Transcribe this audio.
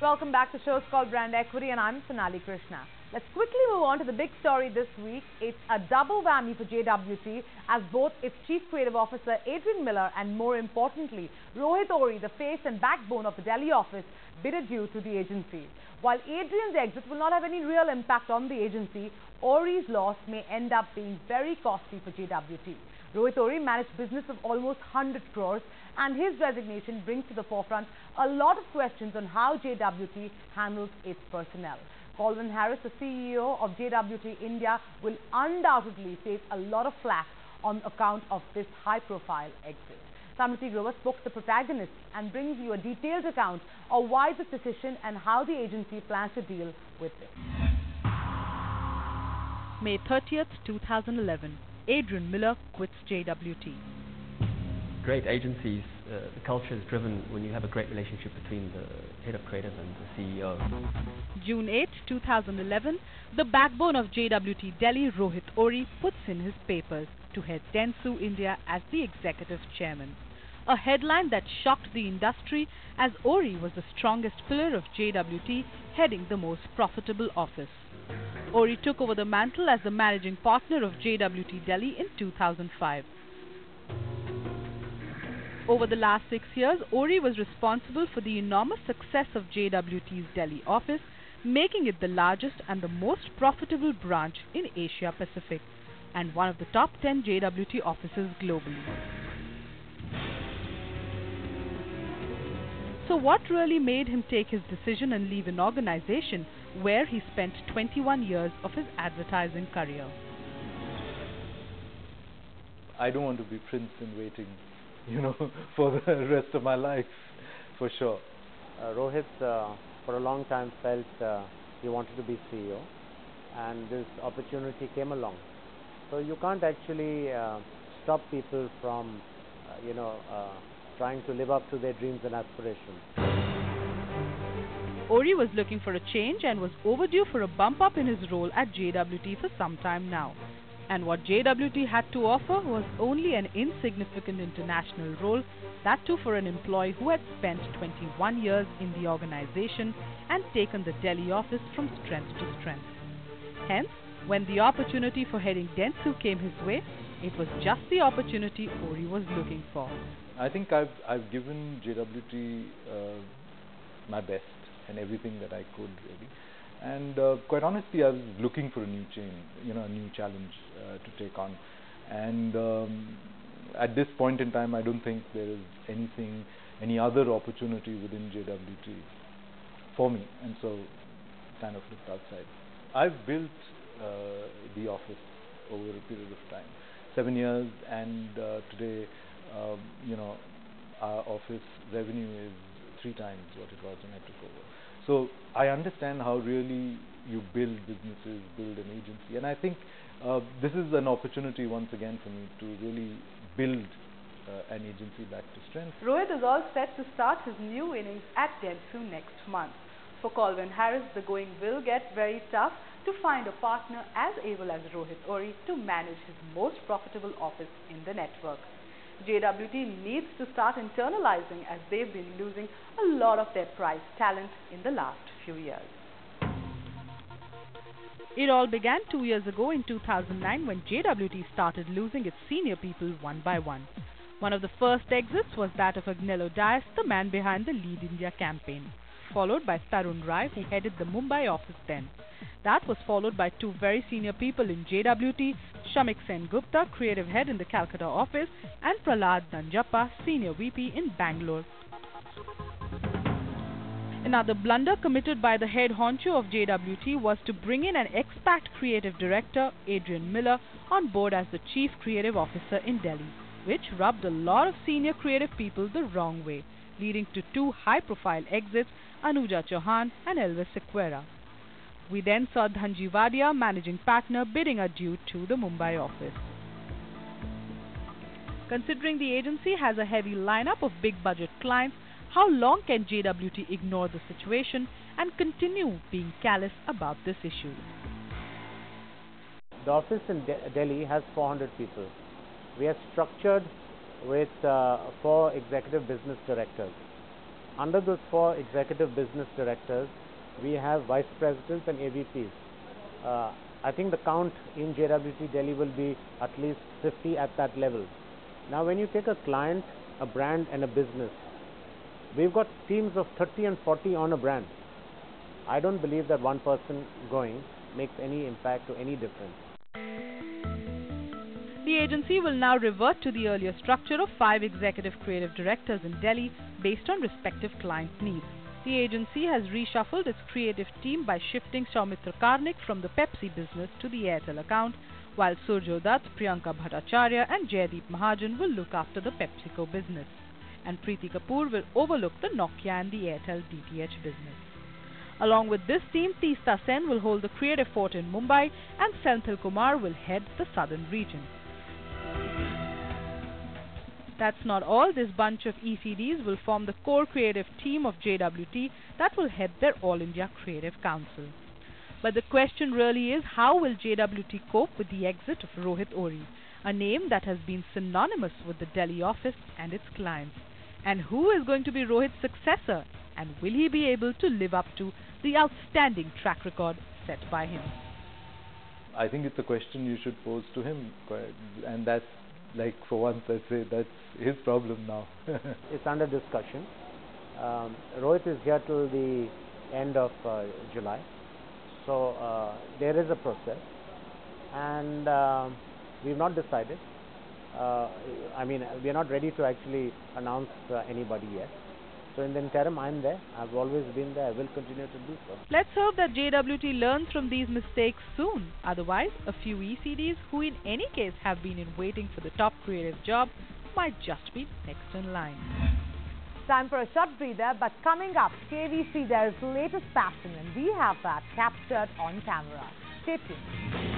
Welcome back. The show's called Brand Equity and I'm Sonali Krishna. Let's quickly move on to the big story this week. It's a double whammy for JWT as both its Chief Creative Officer Adrian Miller and, more importantly, Rohit Ori, the face and backbone of the Delhi office, bid adieu to the agency. While Adrian's exit will not have any real impact on the agency, Ori's loss may end up being very costly for JWT. Rohit Ori managed business of almost 100 crores and his resignation brings to the forefront a lot of questions on how JWT handles its personnel. Calvin Harris, the CEO of JWT India, will undoubtedly face a lot of flack on account of this high-profile exit. Samriti Grover spoke to the protagonist and brings you a detailed account of why this decision and how the agency plans to deal with it. May 30th, 2011. Adrian Miller quits JWT. Great agencies, the culture is driven when you have a great relationship between the head of creative and the CEO. June 8, 2011, the backbone of JWT Delhi, Rohit Ori, puts in his papers to head Dentsu India as the executive chairman. A headline that shocked the industry as Ori was the strongest pillar of JWT, heading the most profitable office. Ori took over the mantle as the managing partner of JWT Delhi in 2005. Over the last 6 years, Ori was responsible for the enormous success of JWT's Delhi office, making it the largest and the most profitable branch in Asia Pacific and one of the top 10 JWT offices globally. So what really made him take his decision and leave an organization where he spent 21 years of his advertising career? I don't want to be prince in waiting, for the rest of my life, for sure. Rohit, for a long time, felt he wanted to be CEO, and this opportunity came along. So you can't actually stop people from, trying to live up to their dreams and aspirations. Ori was looking for a change and was overdue for a bump up in his role at JWT for some time now. And what JWT had to offer was only an insignificant international role, that too for an employee who had spent 21 years in the organization and taken the Delhi office from strength to strength. Hence, when the opportunity for heading Dentsu came his way, it was just the opportunity Ori was looking for. I think I've given JWT my best and everything that I could, really. And quite honestly, I was looking for a new a new challenge to take on. And at this point in time, I don't think there is any other opportunity within JWT for me. And so, kind of looked outside. I've built the office over a period of time, 7 years, and today, our office revenue is 3 times what it was when I took over. So I understand how really you build businesses, build an agency, and I think this is an opportunity once again for me to really build an agency back to strength. Rohit is all set to start his new innings at Dentsu next month. For Calvin Harris, the going will get very tough to find a partner as able as Rohit Ori to manage his most profitable office in the network. JWT needs to start internalizing as they've been losing a lot of their prized talent in the last few years. It all began 2 years ago in 2009 when JWT started losing its senior people one by one. One of the first exits was that of Agnello Dias, the man behind the Lead India campaign, followed by Tarun Rai, who headed the Mumbai office then. That was followed by 2 very senior people in JWT, Shamik Sen Gupta, creative head in the Calcutta office, and Prahlad Nanjappa, senior VP in Bangalore. Another blunder committed by the head honcho of JWT was to bring in an expat creative director, Adrian Miller, on board as the chief creative officer in Delhi, which rubbed a lot of senior creative people the wrong way, leading to 2 high-profile exits, Anuja Chauhan and Elvis Sequeira. We then saw Dhanji Wadia, managing partner, bidding adieu to the Mumbai office. Considering the agency has a heavy lineup of big-budget clients, how long can JWT ignore the situation and continue being callous about this issue? The office in Delhi has 400 people. We are structured with 4 executive business directors. Under those 4 executive business directors, we have vice presidents and AVPs. I think the count in JWT Delhi will be at least 50 at that level. Now, when you take a client, a brand and a business, we've got teams of 30 and 40 on a brand. I don't believe that one person going makes any impact or any difference. The agency will now revert to the earlier structure of 5 executive creative directors in Delhi based on respective client needs. The agency has reshuffled its creative team by shifting Soumitra Karnik from the Pepsi business to the Airtel account, while Surjo Dutt, Priyanka Bhattacharya and Jaideep Mahajan will look after the PepsiCo business, and Preeti Kapoor will overlook the Nokia and the Airtel DTH business. Along with this team, Teesta Sen will hold the creative fort in Mumbai and Senthil Kumar will head the southern region. That's not all. This bunch of ECDs will form the core creative team of JWT that will head their All India Creative Council. But the question really is, how will JWT cope with the exit of Rohit Ori, a name that has been synonymous with the Delhi office and its clients? And who is going to be Rohit's successor? And will he be able to live up to the outstanding track record set by him? I think it's a question you should pose to him, and that's, like, for once I say, that's his problem now. It's under discussion. Rohit is here till the end of July, so there is a process, and we've not decided. I mean, we are not ready to actually announce anybody yet. So in the interim, I'm there. I've always been there. I will continue to do so. Let's hope that JWT learns from these mistakes soon. Otherwise, a few ECDs who in any case have been in waiting for the top creative job might just be next in line. Time for a short breather, but coming up, KVC, there is the latest fashion and we have that captured on camera. Stay tuned.